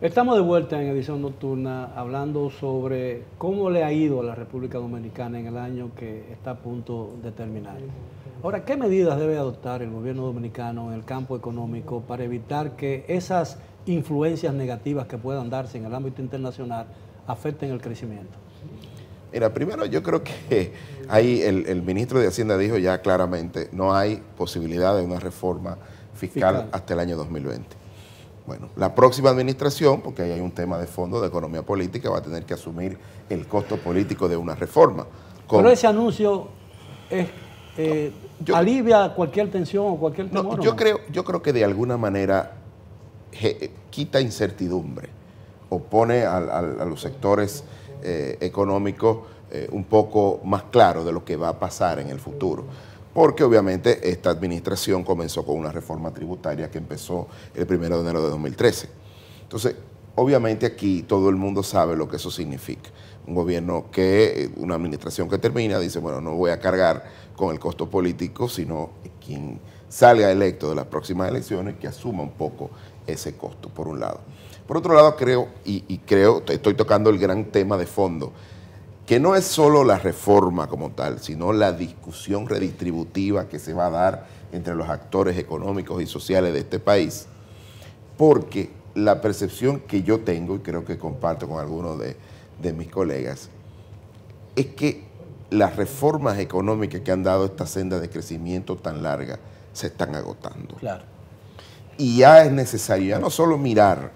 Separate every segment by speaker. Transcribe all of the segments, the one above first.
Speaker 1: Estamos de vuelta en edición nocturna hablando sobre cómo le ha ido a la República Dominicana en el año que está a punto de terminar. Ahora, ¿qué medidas debe adoptar el gobierno dominicano en el campo económico para evitar que esas influencias negativas que puedan darse en el ámbito internacional afecten el crecimiento?
Speaker 2: Mira, primero yo creo que ahí el ministro de Hacienda dijo ya claramente, no hay posibilidad de una reforma fiscal hasta el año 2020. Bueno, la próxima administración, porque ahí hay un tema de fondo de economía política, va a tener que asumir el costo político de una reforma.
Speaker 1: Pero ese anuncio alivia cualquier tensión o cualquier temor.
Speaker 2: No, yo creo que de alguna manera quita incertidumbre o pone a los sectores económicos un poco más claros de lo que va a pasar en el futuro. Porque obviamente esta administración comenzó con una reforma tributaria que empezó el 1 de enero de 2013. Entonces, obviamente aquí todo el mundo sabe lo que eso significa. Un gobierno una administración que termina, dice, bueno, no voy a cargar con el costo político, sino quien salga electo de las próximas elecciones que asuma un poco ese costo, por un lado. Por otro lado, creo, estoy tocando el gran tema de fondo, que no es solo la reforma como tal, sino la discusión redistributiva que se va a dar entre los actores económicos y sociales de este país, porque la percepción que yo tengo, y creo que comparto con algunos de mis colegas, es que las reformas económicas que han dado esta senda de crecimiento tan larga se están agotando.
Speaker 1: Claro.
Speaker 2: Y ya es necesario, ya no solo mirar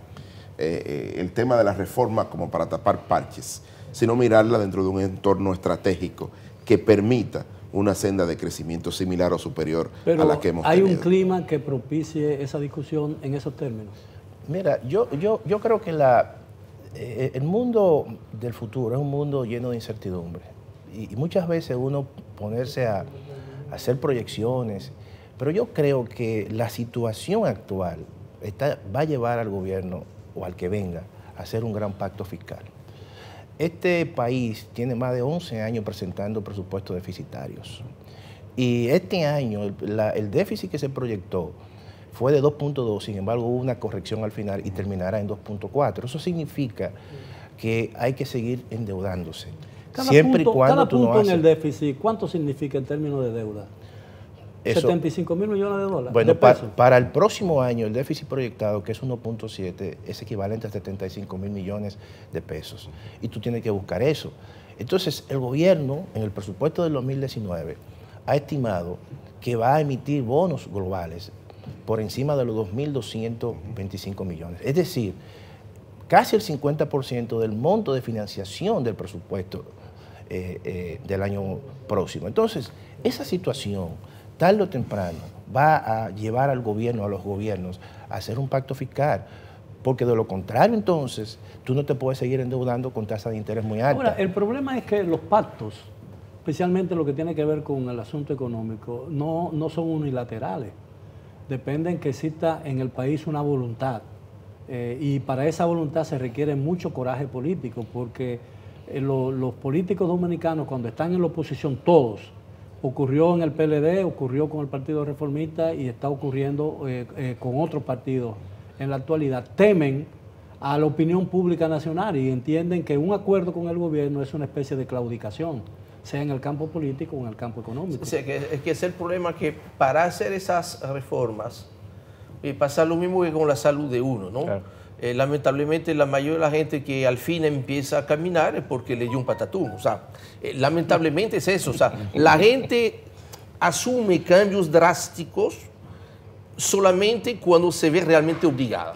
Speaker 2: el tema de la reforma como para tapar parches, sino mirarla dentro de un entorno estratégico que permita una senda de crecimiento similar o superior a la que hemos tenido.
Speaker 1: ¿Hay un clima que propicie esa discusión en esos términos?
Speaker 3: Mira, yo creo que el mundo del futuro es un mundo lleno de incertidumbre. Y muchas veces uno ponerse a hacer proyecciones, pero yo creo que la situación actual va a llevar al gobierno o al que venga a hacer un gran pacto fiscal. Este país tiene más de 11 años presentando presupuestos deficitarios. Y este año el déficit que se proyectó fue de 2.2, sin embargo hubo una corrección al final y terminará en 2.4. Eso significa que hay que seguir endeudándose.
Speaker 1: Cada punto en el déficit, ¿cuánto significa en términos de deuda?
Speaker 3: Eso,
Speaker 1: 75 mil millones de dólares.
Speaker 3: Bueno, para el próximo año el déficit proyectado, que es 1.7, es equivalente a 75 mil millones de pesos. Y tú tienes que buscar eso. Entonces, el gobierno, en el presupuesto del 2019, ha estimado que va a emitir bonos globales por encima de los 2.225 millones. Es decir, casi el 50% del monto de financiación del presupuesto del año próximo. Entonces, esa situación, tarde o temprano, va a llevar al gobierno, a los gobiernos, a hacer un pacto fiscal, porque de lo contrario, entonces, tú no te puedes seguir endeudando con tasas de interés muy altas.
Speaker 1: Ahora, el problema es que los pactos, especialmente lo que tiene que ver con el asunto económico, no son unilaterales. Dependen que exista en el país una voluntad. Y para esa voluntad se requiere mucho coraje político, porque los políticos dominicanos, cuando están en la oposición, todos, ocurrió en el PLD, ocurrió con el Partido Reformista y está ocurriendo con otros partidos en la actualidad, temen a la opinión pública nacional y entienden que un acuerdo con el gobierno es una especie de claudicación, sea en el campo político o en el campo económico.
Speaker 4: O sea, es que es el problema que para hacer esas reformas pasa lo mismo que con la salud de uno, ¿no? Claro. Lamentablemente la mayoría de la gente que al fin empieza a caminar es porque le dio un patatúm. O sea, lamentablemente es eso. O sea, la gente asume cambios drásticos solamente cuando se ve realmente obligada.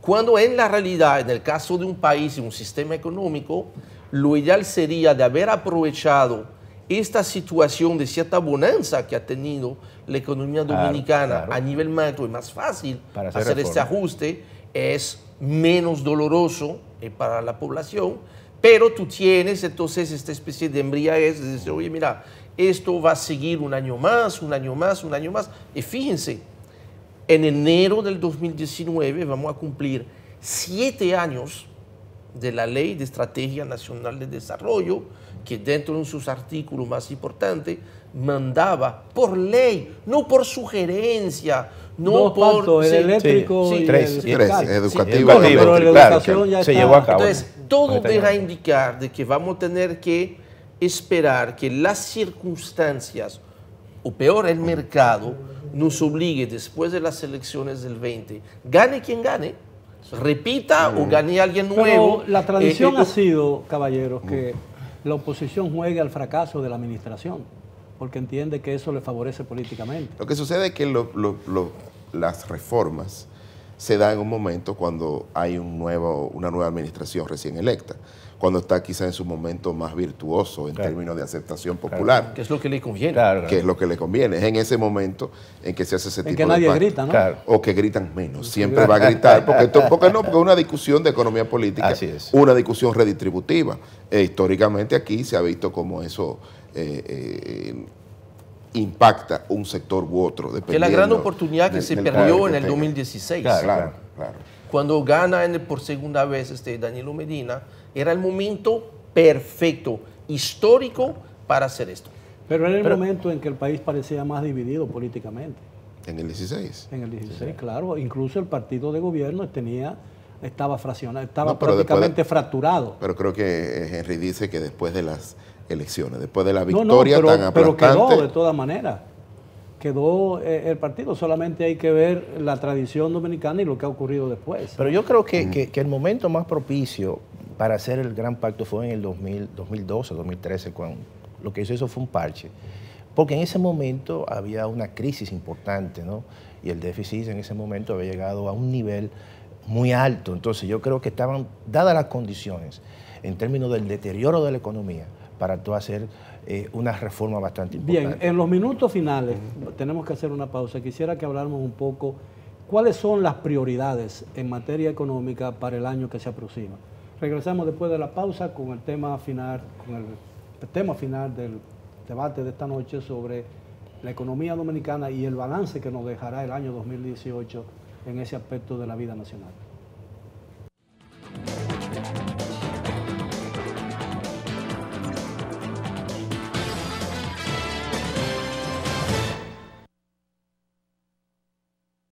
Speaker 4: Cuando en la realidad, en el caso de un país y un sistema económico, lo ideal sería de haber aprovechado esta situación de cierta bonanza que ha tenido la economía dominicana a nivel macro. Es más fácil hacer este ajuste, es menos doloroso para la población, pero tú tienes entonces esta especie de embriaguez de decir, oye, mira, esto va a seguir un año más, un año más, un año más. Y fíjense, en enero del 2019 vamos a cumplir 7 años de la Ley de Estrategia Nacional de Desarrollo, que dentro de sus artículos más importantes mandaba por ley, no por sugerencia, no
Speaker 1: Dos
Speaker 4: por...
Speaker 1: pactos, el eléctrico y
Speaker 3: tres,
Speaker 1: el
Speaker 2: tres,
Speaker 1: fiscal.
Speaker 2: educativo,
Speaker 3: Sí,
Speaker 1: pero la
Speaker 3: claro,
Speaker 1: educación ya
Speaker 3: se
Speaker 1: está.
Speaker 3: llevó a cabo.
Speaker 4: Entonces, todo
Speaker 3: Está
Speaker 4: deja
Speaker 3: bien.
Speaker 4: indicar de que vamos a tener que esperar que las circunstancias, o peor el mercado, nos obligue después de las elecciones del 20, gane quien gane, repita o gane alguien nuevo.
Speaker 1: Pero la tradición ha sido, caballeros, que la oposición juegue al fracaso de la administración, porque entiende que eso le favorece políticamente.
Speaker 2: Lo que sucede es que las reformas se dan en un momento cuando hay una nueva administración recién electa, cuando está quizá en su momento más virtuoso en términos de aceptación popular,
Speaker 4: Que es lo que le conviene.
Speaker 3: Claro,
Speaker 2: que es lo que le conviene. Es en ese momento en que se hace ese
Speaker 1: En
Speaker 2: tipo
Speaker 1: que
Speaker 2: de
Speaker 1: nadie
Speaker 2: pacto.
Speaker 1: grita, ¿no?
Speaker 3: Claro.
Speaker 2: O que gritan menos. Siempre va a gritar, porque es una discusión de economía política,
Speaker 3: Así es.
Speaker 2: una discusión redistributiva. Históricamente aquí se ha visto como eso impacta un sector u otro.
Speaker 4: Que es la gran
Speaker 2: dependiendo
Speaker 4: oportunidad que se
Speaker 2: del
Speaker 4: perdió
Speaker 2: cargo
Speaker 4: en
Speaker 2: que
Speaker 4: el
Speaker 2: tenga.
Speaker 4: 2016.
Speaker 2: Claro.
Speaker 4: Cuando gana por segunda vez Danilo Medina, era el momento perfecto, histórico para hacer esto.
Speaker 1: Pero era el momento en que el país parecía más dividido políticamente.
Speaker 2: En el 16.
Speaker 1: En el 16, claro. Incluso el partido de gobierno estaba fraccionado, estaba
Speaker 2: No, pero
Speaker 1: prácticamente fracturado.
Speaker 2: Pero creo que Henry dice que después de las elecciones, después de la
Speaker 1: No,
Speaker 2: victoria tan
Speaker 1: pero
Speaker 2: aplastante.
Speaker 1: quedó de todas maneras. Quedó el partido, solamente hay que ver la tradición dominicana y lo que ha ocurrido después.
Speaker 3: Pero yo creo que el momento más propicio para hacer el gran pacto fue en el 2012, 2013, cuando lo que hizo eso fue un parche. Porque en ese momento había una crisis importante, ¿no? Y el déficit en ese momento había llegado a un nivel muy alto. Entonces yo creo que estaban dadas las condiciones en términos del deterioro de la economía para tú hacer una reforma bastante importante.
Speaker 1: Bien, en los minutos finales tenemos que hacer una pausa. Quisiera que habláramos un poco cuáles son las prioridades en materia económica para el año que se aproxima. Regresamos después de la pausa con el tema final, del debate de esta noche sobre la economía dominicana y el balance que nos dejará el año 2018 en ese aspecto de la vida nacional.